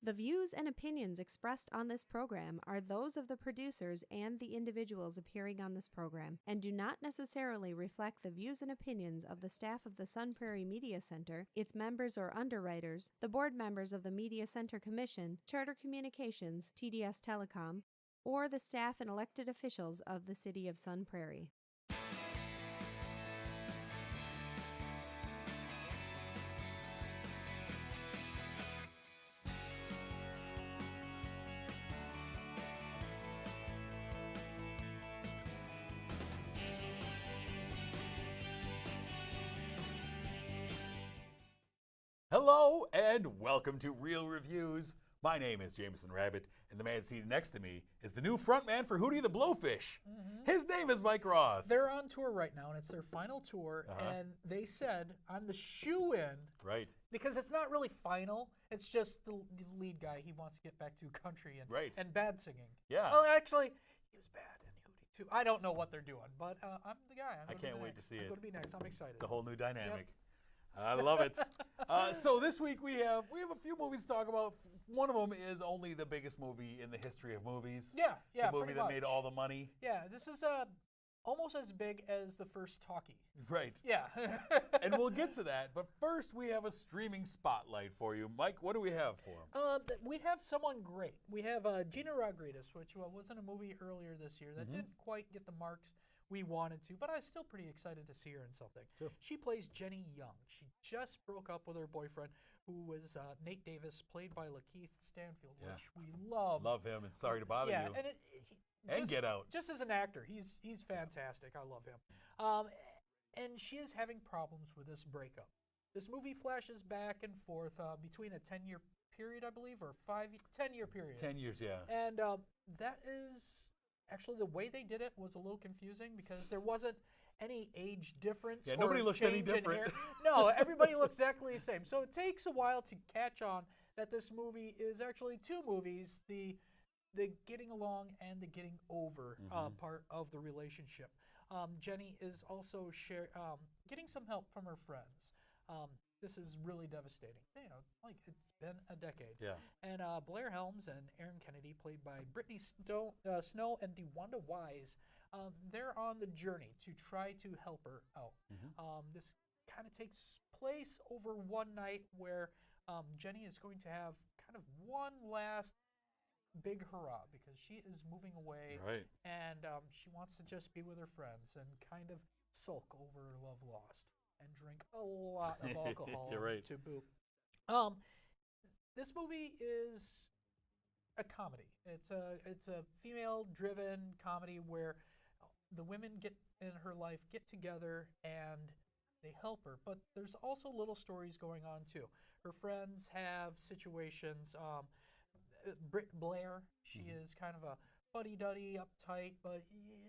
The views and opinions expressed on this program are those of the producers and the individuals appearing on this program and do not necessarily reflect the views and opinions of the staff of the Sun Prairie Media Center, its members or underwriters, the board members of the Media Center Commission, Charter Communications, TDS Telecom, or the staff and elected officials of the City of Sun Prairie. Hello and welcome to Real Reviews. My name is Jameson Rabbit, and the man seated next to me is the new frontman for Hootie the Blowfish. His name is Mike Roth. They're on tour right now, and it's their final tour, and they said on the shoe-in, Right. because it's not really final, it's just the lead guy, he wants to get back to country and bad singing. Yeah. Well, actually, he was bad in Hootie, too. I don't know what they're doing, but I'm the guy. I can't wait to see it. I'm going to be next. I'm excited. It's a whole new dynamic. Yep. I love it. So this week we have a few movies to talk about. One of them is only the biggest movie in the history of movies. Yeah, The movie pretty that much. made all the money. Yeah, this is almost as big as the first talkie. Right. Yeah. And we'll get to that. But first we have a streaming spotlight for you. Mike, what do we have for him? We have someone great. We have Gina Rodriguez, which was in a movie earlier this year that didn't quite get the marks we wanted to, but I was still pretty excited to see her in something. Sure. She plays Jenny Young. She just broke up with her boyfriend, who was Nate Davis, played by Lakeith Stanfield, which we love. Love him, and sorry to bother you. And Get Out. Just as an actor, he's fantastic. I love him. And she is having problems with this breakup. This movie flashes back and forth between a 10-year period, I believe, or 10-year period. 10 years, yeah. And that is actually the way they did it was a little confusing because there wasn't any age difference. Yeah, or nobody looks any change in different. hair. No, everybody looks exactly the same. So it takes a while to catch on that this movie is actually two movies: the getting along and the getting over part of the relationship. Jenny is also getting some help from her friends. This is really devastating. You know, like it's been a decade. Yeah. And Blair Helms and Erin Kennedy, played by Brittany Snow and DeWanda Wise, they're on the journey to try to help her out. This kind of takes place over one night where Jenny is going to have kind of one last big hurrah because she is moving away. Right. And she wants to just be with her friends and kind of sulk over her love lost and drink a lot of alcohol You're right. to boot. This movie is a comedy. It's a female-driven comedy where the women in her life get together and they help her. But there's also little stories going on too. Her friends have situations. Blair, she is kind of a fuddy-duddy, uptight, but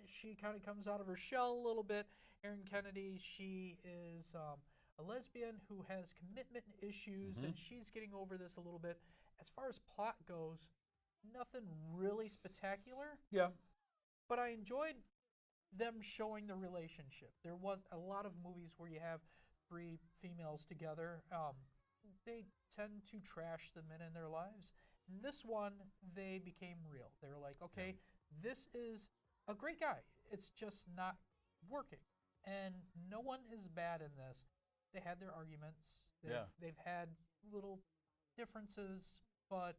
she kind of comes out of her shell a little bit. Erin Kennedy, she is a lesbian who has commitment issues, and she's getting over this a little bit. As far as plot goes, nothing really spectacular. Yeah. But I enjoyed them showing the relationship. There was a lot of movies where you have three females together. They tend to trash the men in their lives. In this one, they became real. They were like, okay, this is a great guy. It's just not working. And no one is bad in this. They had their arguments. They've had little differences, but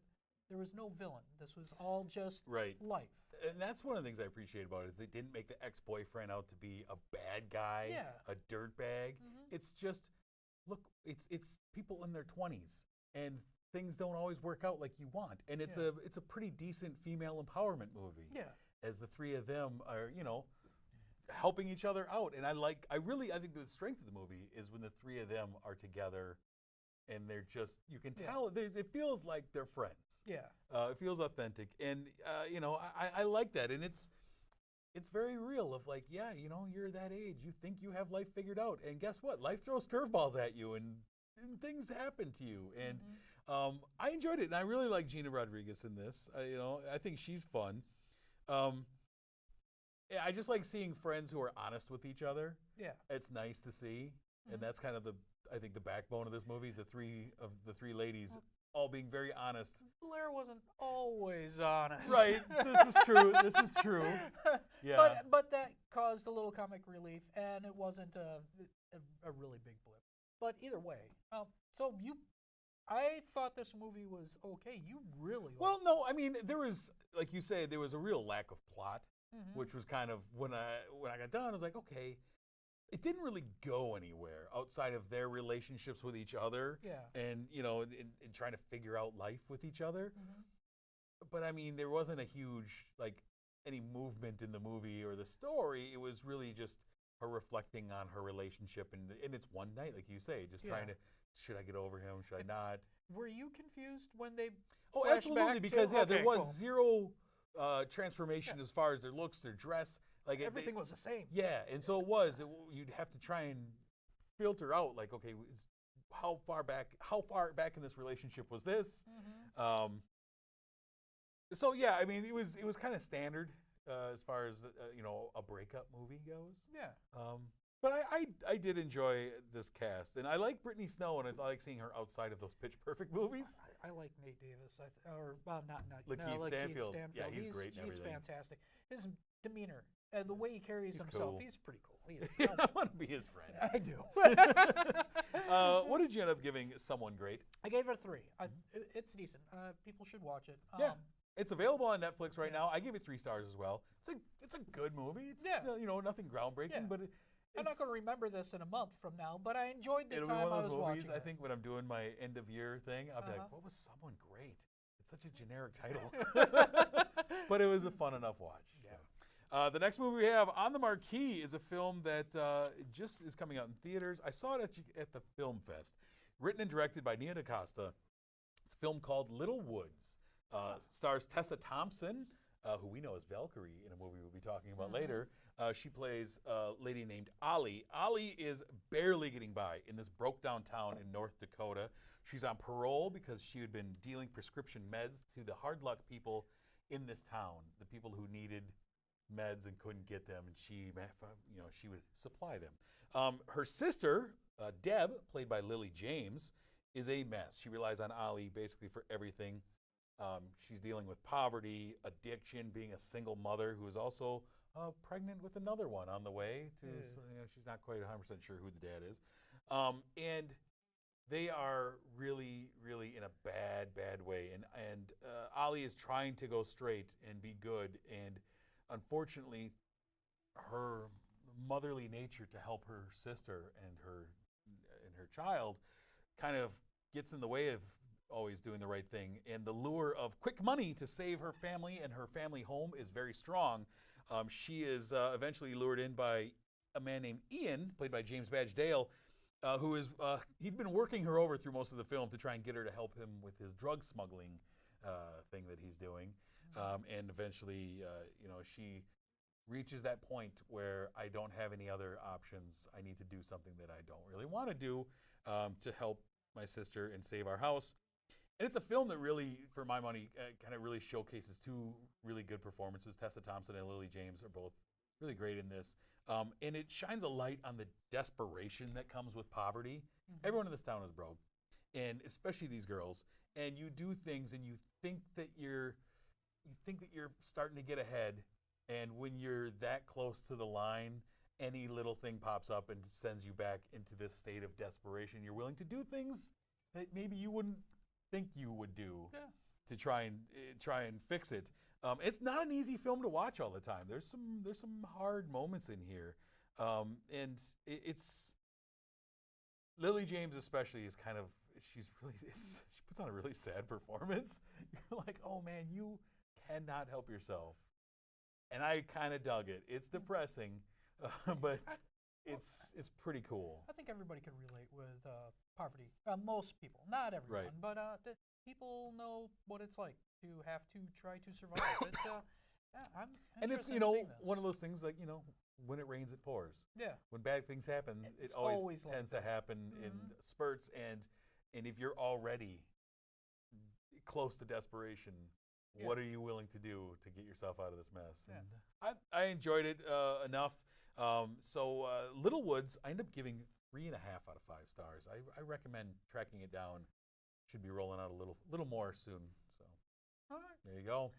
there was no villain. This was all just life. And that's one of the things I appreciate about it is they didn't make the ex-boyfriend out to be a bad guy, a dirtbag. It's just, look, it's people in their 20s, and things don't always work out like you want. And it's a pretty decent female empowerment movie. Yeah. As the three of them are, helping each other out. And I think the strength of the movie is when the three of them are together and they're just, you can tell, it feels like they're friends. Yeah. It feels authentic. And, I like that. And it's very real of like, you're that age. You think you have life figured out. And guess what? Life throws curveballs at you and things happen to you. And I enjoyed it. And I really like Gina Rodriguez in this. I think she's fun. I just like seeing friends who are honest with each other. Yeah. It's nice to see. And that's kind of I think, the backbone of this movie is the three ladies all being very honest. Blair wasn't always honest. Right. This is true. This is true. Yeah. But that caused a little comic relief, and it wasn't a really big blip. But either way, I thought this movie was okay. You really Well, no, I mean, there was, like you say, there was a real lack of plot, which was kind of, when I got done, I was like, okay, it didn't really go anywhere outside of their relationships with each other, and and trying to figure out life with each other. But I mean, there wasn't a huge any movement in the movie or the story. It was really just her reflecting on her relationship, and it's one night, like you say, just trying to, should I get over him? Should I not? Were you confused when they? Oh, absolutely, because there was zero transformation as far as their looks, their dress. Like everything was the same. Yeah, and so it was. You'd have to try and filter out, like, okay, how far back in this relationship was this? So yeah, I mean, it was kind of standard as far as a breakup movie goes. Yeah. But I did enjoy this cast, and I like Brittany Snow, and I like seeing her outside of those Pitch Perfect movies. I like Nate Davis, not Lakeith Stanfield. Yeah, he's great and everything. He's fantastic. His demeanor and the way he carries himself, cool. He's pretty cool. I want to be his friend. I do. What did you end up giving Someone Great? I gave it a 3. It's decent. People should watch it. Yeah. It's available on Netflix right now. I gave it 3 stars as well. It's a good movie. It's nothing groundbreaking, but I'm not going to remember this in a month from now, but I enjoyed the It'll time be one I of was those movies, watching I think, when I'm doing my end of year thing, I'll be like, what was Someone Great? It's such a generic title. But it was a fun enough watch. Yeah. So. The next movie we have on the marquee is a film that just is coming out in theaters. I saw it at the Film Fest. Written and directed by Nia DaCosta. It's a film called Little Woods. Stars Tessa Thompson, who we know as Valkyrie in a movie we'll be talking about later. She plays a lady named Ollie. Ollie is barely getting by in this broke-down town in North Dakota. She's on parole because she had been dealing prescription meds to the hard-luck people in this town, the people who needed meds and couldn't get them, and she would supply them. Her sister, Deb, played by Lily James, is a mess. She relies on Ollie basically for everything. She's dealing with poverty, addiction, being a single mother who is also pregnant with another one on the way. She's not quite 100% sure who the dad is. And they are really, really in a bad way. And Ollie is trying to go straight and be good. And unfortunately, her motherly nature to help her sister and her child kind of gets in the way of always doing the right thing. And the lure of quick money to save her family and her family home is very strong. She is eventually lured in by a man named Ian, played by James Badge Dale, who is he'd been working her over through most of the film to try and get her to help him with his drug smuggling thing that he's doing. And eventually, she reaches that point where I don't have any other options. I need to do something that I don't really want to do to help my sister and save our house. And it's a film that really, for my money, kind of really showcases 2 really good performances. Tessa Thompson and Lily James are both really great in this. And it shines a light on the desperation that comes with poverty. Everyone in this town is broke, and especially these girls. And you do things, and you think that you're starting to get ahead. And when you're that close to the line, any little thing pops up and sends you back into this state of desperation. You're willing to do things that maybe you wouldn't think you would do to try and fix it. It's not an easy film to watch all the time. There's some hard moments in here, and it's Lily James especially is kind of she puts on a really sad performance. You're like, oh man, you cannot help yourself, and I kind of dug it. It's depressing, but it's pretty cool. I think everybody can relate with poverty. Most people, not everyone, but people know what it's like to have to try to survive. I'm and it's one of those things like when it rains it pours. Yeah. When bad things happen, it always tends to happen in spurts, and if you're already close to desperation, what are you willing to do to get yourself out of this mess? And I enjoyed it enough. So Little Woods, I ended up giving 3.5 out of 5 stars. I recommend tracking it down. Should be rolling out a little more soon. So All right. there you go.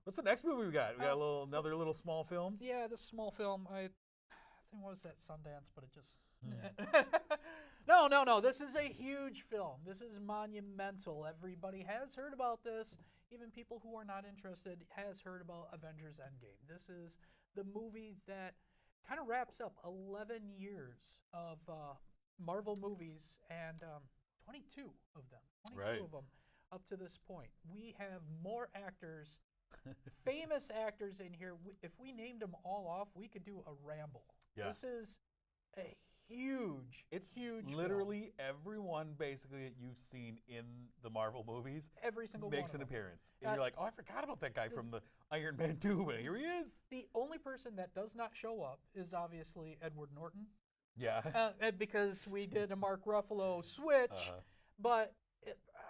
What's the next movie we got? We got another little small film. Yeah, this small film. I think what was that Sundance, but it just. No. This is a huge film. This is monumental. Everybody has heard about this. Even people who are not interested has heard about Avengers Endgame. This is the movie that kind of wraps up 11 years of Marvel movies and 22 of them. 22 of them up to this point. We have more actors, famous actors in here. If we named them all off, we could do a ramble. Yeah. This is a huge, huge literally film. Everyone basically that you've seen in the Marvel movies every single makes one an of them. appearance. And you're like, oh, I forgot about that guy from the Iron Man 2, but here he is. The only person that does not show up is obviously Edward Norton. Yeah. Because we did a Mark Ruffalo switch, but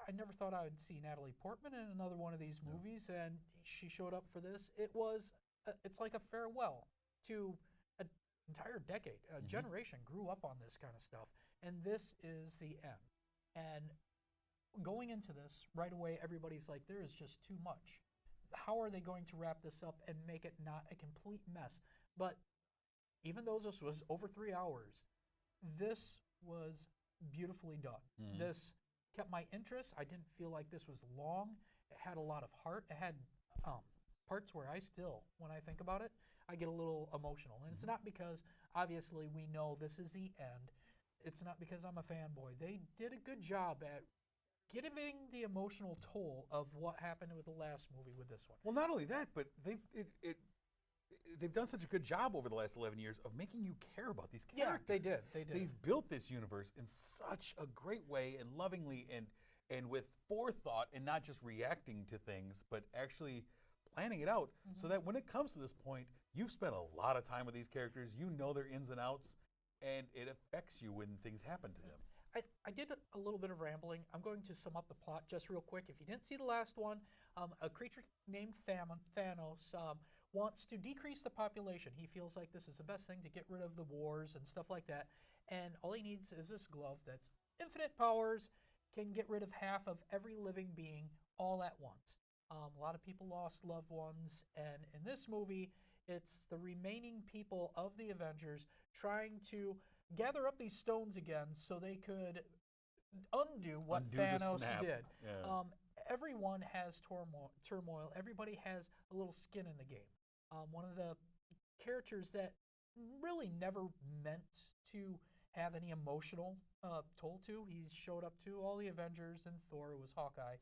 I never thought I would see Natalie Portman in another one of these movies, and she showed up for this. It's like a farewell to an entire decade. A generation grew up on this kind of stuff, and this is the end. And going into this, right away, everybody's like, there is just too much. How are they going to wrap this up and make it not a complete mess? But even though this was over 3 hours, this was beautifully done. This kept my interest. I didn't feel like this was long. It had a lot of heart. It had parts where I still, when I think about it, I get a little emotional. And it's not because, obviously, we know this is the end. It's not because I'm a fanboy. They did a good job at giving the emotional toll of what happened with the last movie with this one. Well, not only that, but they've done such a good job over the last 11 years of making you care about these characters. Yeah, they did. They've built this universe in such a great way and lovingly and with forethought and not just reacting to things, but actually planning it out so that when it comes to this point, you've spent a lot of time with these characters. You know their ins and outs, and it affects you when things happen to them. I did a little bit of rambling. I'm going to sum up the plot just real quick. If you didn't see the last one, a creature named Thanos wants to decrease the population. He feels like this is the best thing to get rid of the wars and stuff like that. And all he needs is this glove that's infinite powers, can get rid of half of every living being all at once. A lot of people lost loved ones, and in this movie, it's the remaining people of the Avengers trying to gather up these stones again so they could undo what Thanos did. Yeah. Everyone has turmoil. Everybody has a little skin in the game. One of the characters that really never meant to have any emotional toll to, he showed up to all the Avengers and Thor was Hawkeye.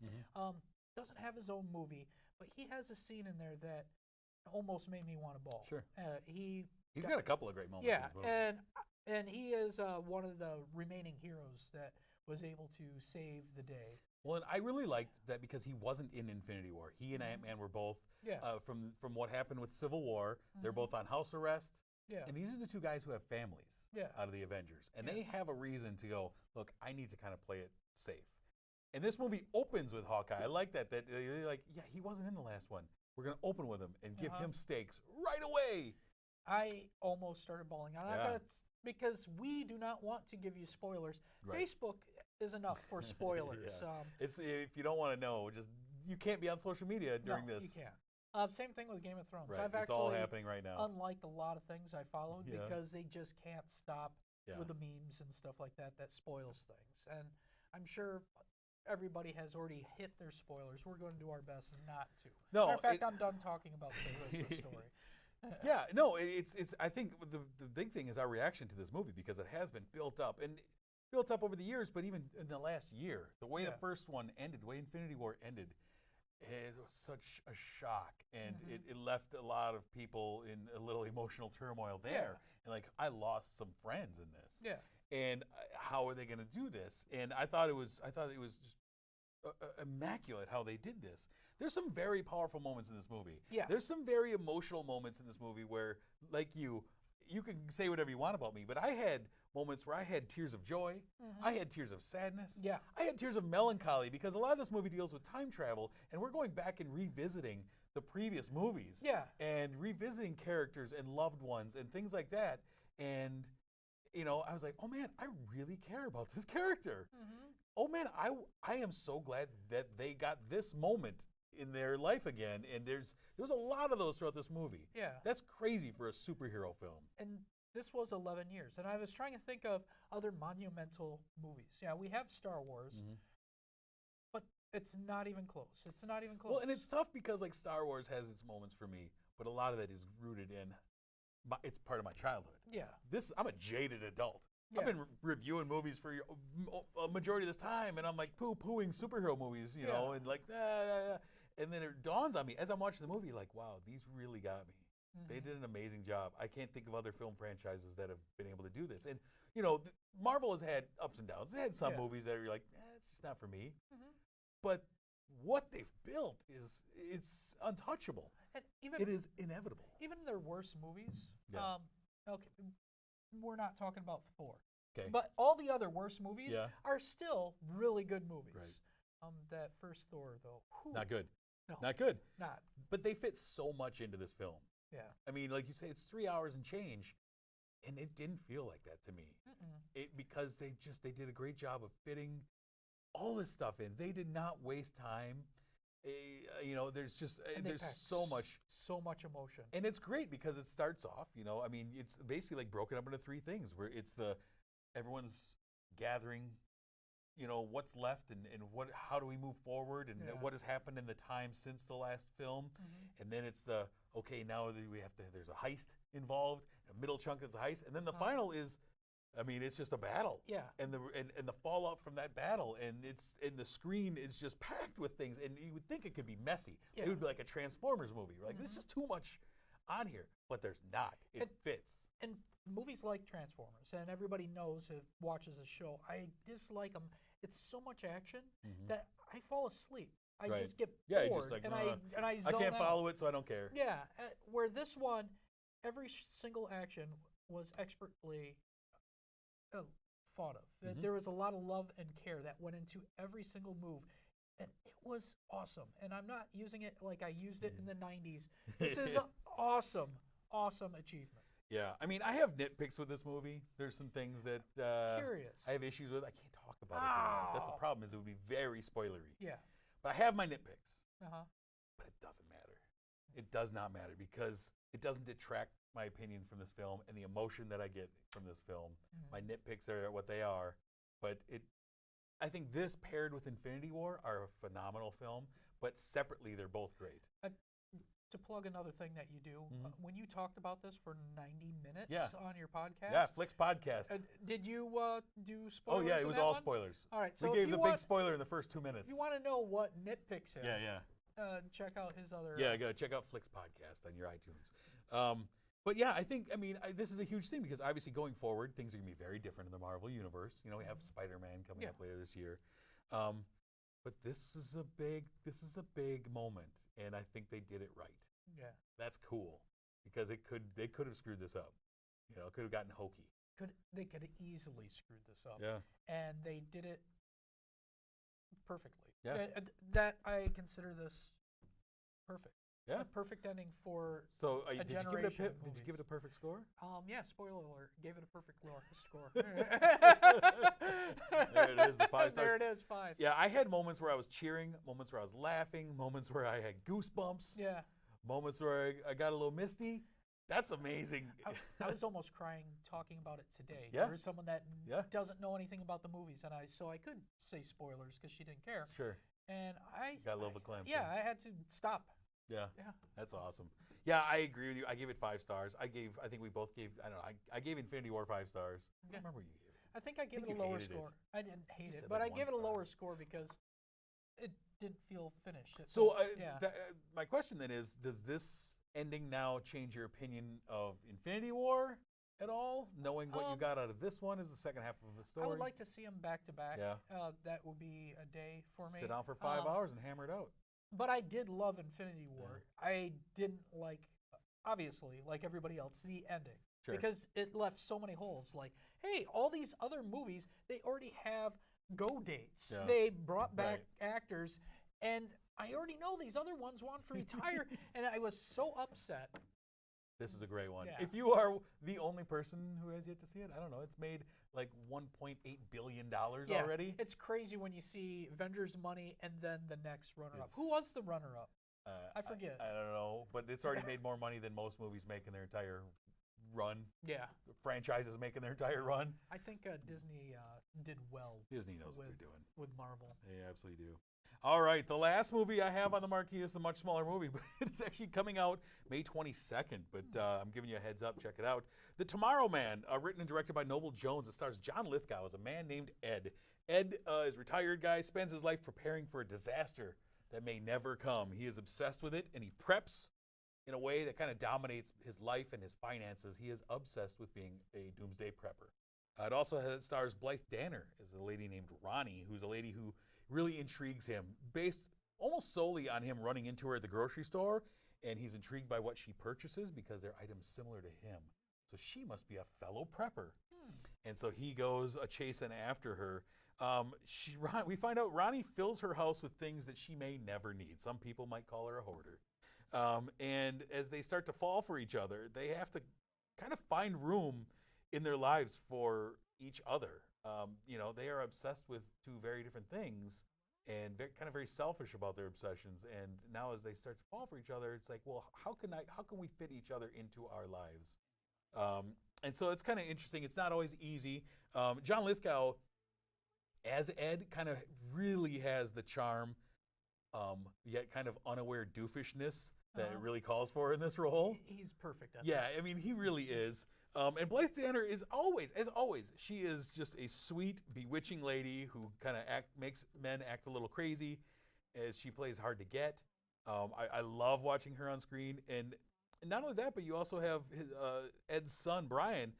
Doesn't have his own movie, but he has a scene in there that almost made me want to bawl. Sure. He's got a couple of great moments in this movie. And he is one of the remaining heroes that was able to save the day. Well, and I really liked that because he wasn't in Infinity War. He and Ant-Man were both, from what happened with Civil War, they're both on house arrest. Yeah. And these are the two guys who have families out of the Avengers. And they have a reason to go, look, I need to kind of play it safe. And this movie opens with Hawkeye. I like that they're like, yeah, he wasn't in the last one. We're going to open with him and give him stakes right away. I almost started bawling. Because we do not want to give you spoilers. Right. Facebook is enough for spoilers. It's if you don't want to know, you can't be on social media during this. You can't. Same thing with Game of Thrones. Right. I've it's all happening right now. Unliked a lot of things I followed because they just can't stop with the memes and stuff like that spoils things. And I'm sure everybody has already hit their spoilers. We're going to do our best not to. No, matter of fact, I'm done talking about the rest of the story. It's. I think the big thing is our reaction to this movie because it has been built up over the years, but even in the last year, the way the first one ended, the way Infinity War ended, it was such a shock, and it left a lot of people in a little emotional turmoil there. And like, I lost some friends in this. Yeah. And how are they going to do this? And I thought it was just immaculate how they did this. There's some very powerful moments in this movie. Yeah. There's some very emotional moments in this movie where, like you can say whatever you want about me, but I had moments where I had tears of joy. I had tears of sadness. Yeah. I had tears of melancholy because a lot of this movie deals with time travel, and we're going back and revisiting the previous movies. Yeah. And revisiting characters and loved ones and things like that. And you know, I was like, oh man, I really care about this character. Mm-hmm. Oh man, I am so glad that they got this moment in their life again. And there's a lot of those throughout this movie. Yeah. That's crazy for a superhero film. And this was 11 years. And I was trying to think of other monumental movies. Yeah, we have Star Wars, but it's not even close. It's not even close. Well, and it's tough because like Star Wars has its moments for me, but a lot of that is rooted in it's part of my childhood. Yeah. I'm a jaded adult. Yeah. I've been reviewing movies for a majority of this time, and I'm like poo-pooing superhero movies, you know, and like, and then it dawns on me as I'm watching the movie, like, wow, these really got me. They did an amazing job. I can't think of other film franchises that have been able to do this. And, you know, Marvel has had ups and downs. They had some movies that are like, it's just not for me. But what they've built it's untouchable. And even, it is inevitable. Even their worst movies, Yeah. okay, we're not talking about Thor. Okay. But all the other worst movies Yeah. are still really good movies. Right. That first Thor, though. Whew, Not good. No. Not good. Not. But they fit so much into this film. Yeah. I mean, like you say, it's 3 hours and change, and it didn't feel like that to me. Because they did a great job of fitting all this stuff in. They did not waste time. You know, there's so much emotion. And it's great because it starts off, you know, I mean, it's basically like broken up into three things where it's everyone's gathering, you know, what's left and how do we move forward and what has happened in the time since the last film. And then it's okay, now there's a heist involved, a middle chunk is a heist, and then the final is, I mean, it's just a battle. Yeah. And the fallout from that battle, and the screen is just packed with things, and you would think it could be messy. Yeah. It would be like a Transformers movie. You're like, this is too much on here, but there's not. It fits. And movies like Transformers, and everybody knows who watches the show, I dislike them. It's so much action that I fall asleep. I just get bored, just like, and I zone I can't out. follow it, so I don't care. Yeah, where this one, every single action was expertly thought of. There was a lot of love and care that went into every single move, and it was awesome. And I'm not using it like I used it in the 90s. This is an awesome achievement. Yeah, I mean, I have nitpicks with this movie. There's some things that Curious. I have issues with. I can't talk about it here. That's the problem, is it would be very spoilery. Yeah. But I have my nitpicks. But it doesn't matter. It does not matter because it doesn't detract my opinion from this film and the emotion that I get from this film. My nitpicks are what they are, but I think this paired with Infinity War are a phenomenal film, but separately they're both great. To plug another thing that you do, when you talked about this for 90 minutes on your podcast. Yeah, Flicks Podcast. Did you do spoilers? Oh yeah, it was all spoilers. All right, so we gave the big spoiler in the first 2 minutes. If you want to know what nitpicks him, check out his other. Yeah, go check out Flicks Podcast on your iTunes. But yeah, I think, this is a huge thing because obviously going forward, things are going to be very different in the Marvel Universe. You know, we have Spider-Man coming up later this year. But this is a big moment, and I think they did it right. Yeah. That's cool because they could have screwed this up. You know, it could have gotten hokey. They could have easily screwed this up. Yeah. And they did it perfectly. Yeah. That I consider this perfect. Yeah. A perfect ending for So a did you give it a perfect score? Yeah, spoiler alert. Gave it a perfect score. There it is, the 5 stars. There it is, 5. Yeah, I had moments where I was cheering, moments where I was laughing, moments where I had goosebumps. Yeah. Moments where I got a little misty. That's amazing. I was almost crying talking about it today. Yeah. There was someone that doesn't know anything about the movies, and so I could say spoilers because she didn't care. Sure. And I got a little bit clamp. Yeah, I had to stop. Yeah. Yeah. That's awesome. Yeah, I agree with you. I gave it 5 stars. I think we both gave, I don't know, I gave Infinity War 5 stars. I don't remember what you gave it. I think I gave it a lower score. I didn't hate it, said but like I gave it a 1 star. lower score because it didn't feel finished. So my question then is, does this ending now change your opinion of Infinity War at all, knowing what you got out of this one as the second half of the story? I would like to see them back to back. Yeah. That would be a day for me. Sit down for 5 hours and hammer it out. But I did love Infinity War. Yeah. I didn't like, obviously, like everybody else, the ending. Sure. Because it left so many holes. Like, hey, all these other movies, they already have go dates. Yeah. They brought back actors, and I already know these other ones want to retire. And I was so upset This is a great one. Yeah. If you are the only person who has yet to see it, I don't know. It's made like $1.8 billion Yeah, already. it's crazy when you see Avengers money and then the next runner-up. Who was the runner-up? I forget. I don't know, but it's already made more money than most movies make in their entire run. Yeah. Franchises make in their entire run. I think Disney did well. Disney knows what they're doing. With Marvel. They absolutely do. All right, the last movie I have on the marquee is a much smaller movie, but it's actually coming out May 22nd. But I'm giving you a heads up. Check it out. The Tomorrow Man, written and directed by Noble Jones. It stars John Lithgow as a man named Ed. Ed is a retired guy, spends his life preparing for a disaster that may never come. He is obsessed with it, and he preps in a way that kind of dominates his life and his finances. He is obsessed with being a doomsday prepper. It also stars Blythe Donner as a lady named Ronnie, who's a lady who really intrigues him, based almost solely on him running into her at the grocery store, and he's intrigued by what she purchases because they're items similar to him. So she must be a fellow prepper. And so he goes chasing after her. We find out Ronnie fills her house with things that she may never need. Some people might call her a hoarder. And as they start to fall for each other, they have to kind of find room in their lives for each other. They are obsessed with two very different things and kind of very selfish about their obsessions. And now as they start to fall for each other, it's like, well, how can we fit each other into our lives? And so it's kind of interesting. It's not always easy. John Lithgow, as Ed, kind of really has the charm, yet kind of unaware doofishness that it really calls for in this role. He's perfect at that. I mean, he really is. And Blythe Donner is always, she is just a sweet, bewitching lady who kind of makes men act a little crazy as she plays hard to get. I love watching her on screen. And not only that, but you also have Ed's son, Brian.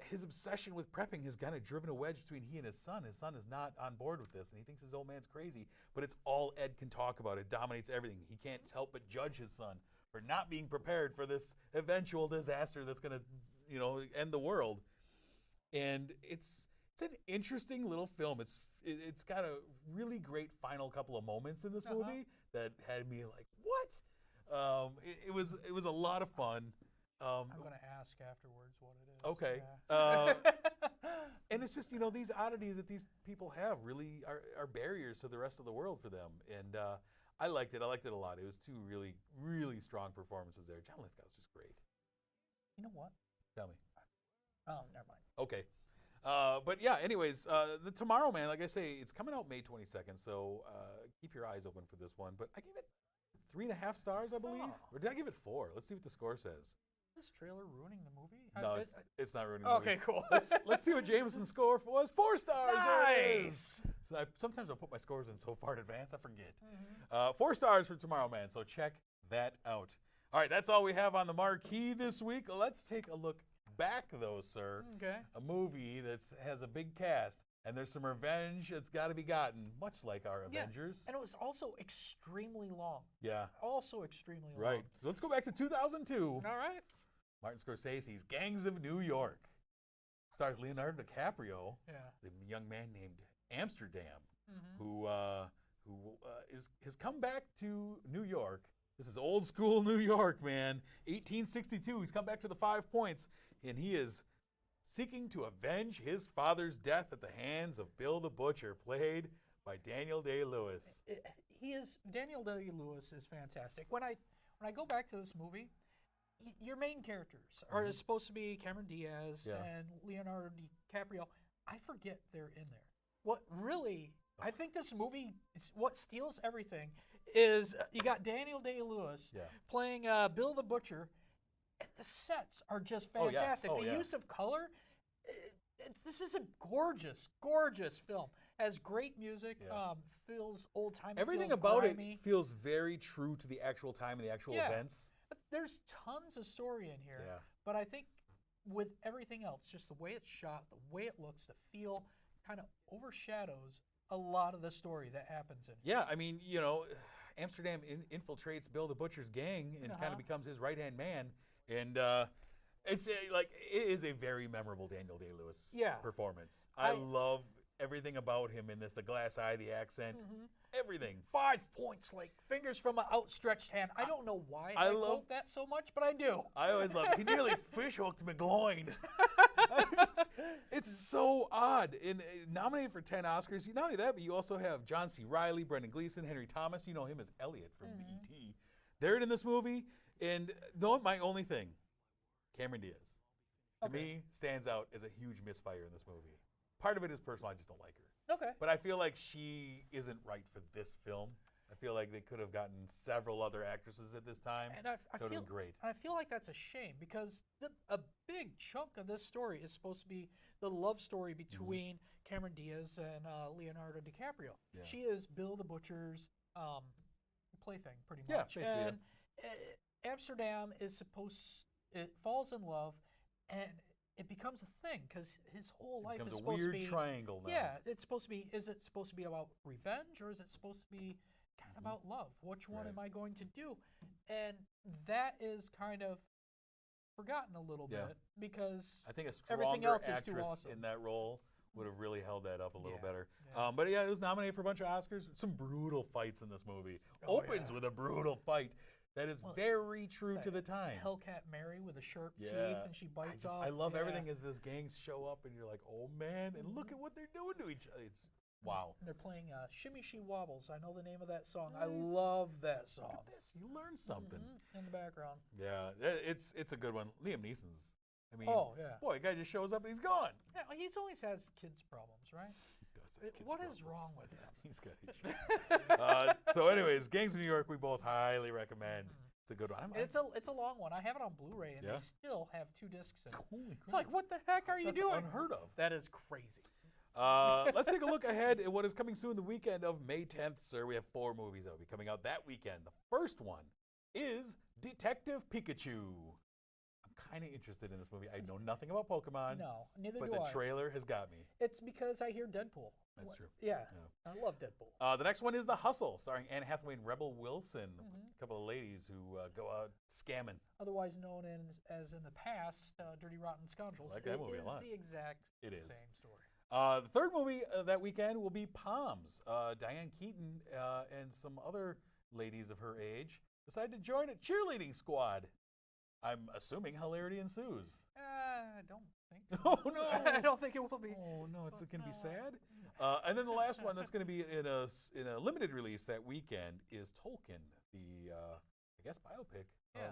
His obsession with prepping has kind of driven a wedge between he and his son. His son is not on board with this, and he thinks his old man's crazy, but it's all Ed can talk about. It dominates everything. He can't help but judge his son for not being prepared for this eventual disaster that's going to, end the world. And it's an interesting little film. It's got a really great final couple of moments in this movie that had me like, what? It was a lot of fun. I'm going to ask afterwards what it is. Okay. Yeah. And it's just, these oddities that these people have really are barriers to the rest of the world for them. And I liked it. I liked it a lot. It was two really, really strong performances there. John Lithgow's just great. You know what? Tell me. Oh, never mind. Okay. But yeah, anyways, The Tomorrow Man, like I say, it's coming out May 22nd, so keep your eyes open for this one. But I gave it 3.5 stars, I believe. Or did I give it 4? Let's see what the score says. Is this trailer ruining the movie? No, it's not ruining the movie. Okay, cool. Let's see what Jameson's score was. 4 stars. Nice. There it is. So sometimes I'll put my scores in so far in advance, I forget. 4 stars for Tomorrow Man, so check that out. All right, that's all we have on the marquee this week. Let's take a look back, though, sir. Okay. A movie that has a big cast, and there's some revenge that's got to be gotten, much like our Avengers. And it was also extremely long. Yeah. Also extremely long. Right. So let's go back to 2002. All right. Martin Scorsese's Gangs of New York. Stars Leonardo DiCaprio, the young man named Amsterdam, who has come back to New York. This is old school New York, man. 1862. He's come back to the 5 Points, and he is seeking to avenge his father's death at the hands of Bill the Butcher, played by Daniel Day-Lewis. Daniel Day-Lewis is fantastic. When I go back to this movie, your main characters are supposed to be Cameron Diaz and Leonardo DiCaprio. I forget they're in there. What really, I think this movie, what steals everything is you got Daniel Day-Lewis playing Bill the Butcher, and the sets are just fantastic. The use of color, this is a gorgeous, gorgeous film. Has great music, feels old-timey. Everything feels about grimy. it feels very true to the actual time and the actual events. But there's tons of story in here. Yeah. But I think with everything else, just the way it's shot, the way it looks, the feel, kind of overshadows a lot of the story that happens in here. Yeah, I mean, Amsterdam infiltrates Bill the Butcher's gang and kind of becomes his right-hand man. And it is a very memorable Daniel Day-Lewis performance. I love everything about him in this, the glass eye, the accent, everything. 5 points, like fingers from an outstretched hand. I don't know why I love quote that so much, but I do. I always love it. He nearly fish hooked McGloin. It's so odd. And nominated for 10 Oscars. Not only that, but you also have John C. Reilly, Brendan Gleeson, Henry Thomas. You know him as Elliot from E.T. They're in this movie. And my only thing, Cameron Diaz, to me, stands out as a huge misfire in this movie. Part of it is personal. I just don't like her. Okay. But I feel like she isn't right for this film. I feel like they could have gotten several other actresses at this time. And I That would feel have been great. I feel like that's a shame because a big chunk of this story is supposed to be the love story between Cameron Diaz and Leonardo DiCaprio. Yeah. She is Bill the Butcher's plaything, pretty Yeah, much. basically, And Amsterdam it falls in love, and it becomes a thing because his whole life becomes is a supposed weird to be triangle now. Yeah, it's supposed to be. Is it supposed to be about revenge, or is it supposed to be kind of about love? Which one Right. am I going to do? And that is kind of forgotten a little Yeah. bit because I think a everything stronger else is too actress awesome. in that role would have really held that up a little Yeah, better. yeah. But yeah, it was nominated for a bunch of Oscars. Some brutal fights in this movie. Oh, Opens yeah. with a brutal fight that is very true to the time. Hellcat Mary with the sharp teeth, Yeah. and she bites off. I love yeah. everything as those gangs show up and you're like, oh man, and look at what they're doing to each other. It's wow. And they're playing Shimmy She Wobbles. I know the name of that song. I Nice. love that song. Look at this. You learn something. In the background. Yeah, it's a good one. Liam Neeson's. I mean, Oh, yeah. boy, a guy just shows up and he's gone. Yeah, he's always has kids' problems, right? He does have kids' What is problems. wrong with him? He's got issues. So, anyways, Gangs of New York, we both highly recommend. It's a good one. And it's a long one. I have it on Blu-ray, and Yeah? they still have 2 discs in it. Holy It's like, what the heck are you That's doing? unheard of. That is crazy. Let's take a look ahead at what is coming soon the weekend of May 10th, sir. We have 4 movies that will be coming out that weekend. The first one is Detective Pikachu. I'm kind of interested in this movie. I know nothing about Pokemon, No, neither but do the I. trailer has got me. It's because I hear Deadpool. That's true. Yeah, I love Deadpool. The next one is The Hustle, starring Anne Hathaway and Rebel Wilson, a couple of ladies who go out scamming. Otherwise known as in the past, Dirty Rotten Scoundrels. I like that movie a It lot. is the exact It is. same story. The third movie that weekend will be Palms. Diane Keaton and some other ladies of her age decided to join a cheerleading squad. I'm assuming hilarity ensues. I don't think so. Oh no! I don't think it will be. Oh no, it's going to be sad. And then the last one that's going to be in a limited release that weekend is Tolkien, the I guess biopic of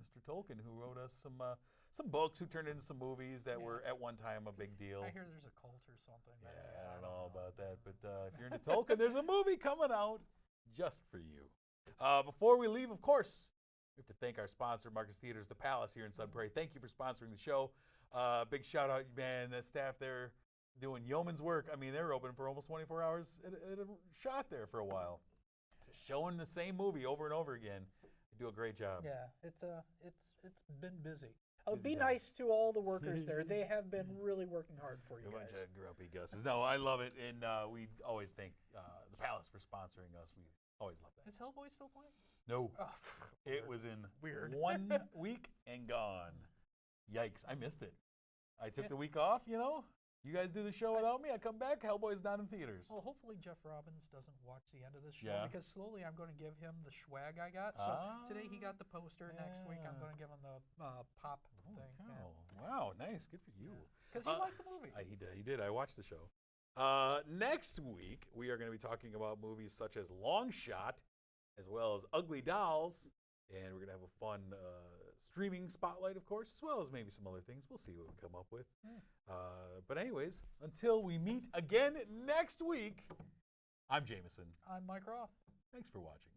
Mr. Tolkien, who wrote us some books, who turned into some movies that were at one time a big deal. I hear there's a cult or something. Yeah, I don't know about that, but if you're into Tolkien, there's a movie coming out just for you. Before we leave, of course, we have to thank our sponsor, Marcus Theaters, The Palace here in Sun Prairie. Thank you for sponsoring the show. Big shout out, man, the staff there doing yeoman's work. I mean, they were open for almost 24 hours at a shot there for a while. Just showing the same movie over and over again. They do a great job. Yeah, it's been busy. Be Busy time. nice to all the workers there. They have been really working hard for you A bunch guys. of grumpy Gusses. No, I love it, and we always thank The Palace for sponsoring us. We always love that. Is Hellboy still playing? No. Oh, It was in Weird. 1 week and gone. Yikes, I missed it. I took the week off, you know. You guys do the show without me. I come back, Hellboy's not in theaters. Well, hopefully Jeff Robbins doesn't watch the end of this show Yeah. because slowly I'm going to give him the swag I got. So today he got the poster. Next week I'm going to give him the pop thing. Oh, wow, nice. Good for you. Because he liked the movie. He did. I watched the show. Next week, we are going to be talking about movies such as Long Shot, as well as Ugly Dolls, and we're going to have a fun streaming spotlight, of course, as well as maybe some other things. We'll see what we come up with. But anyways, until we meet again next week, I'm Jameson. I'm Mike Roth. Thanks for watching.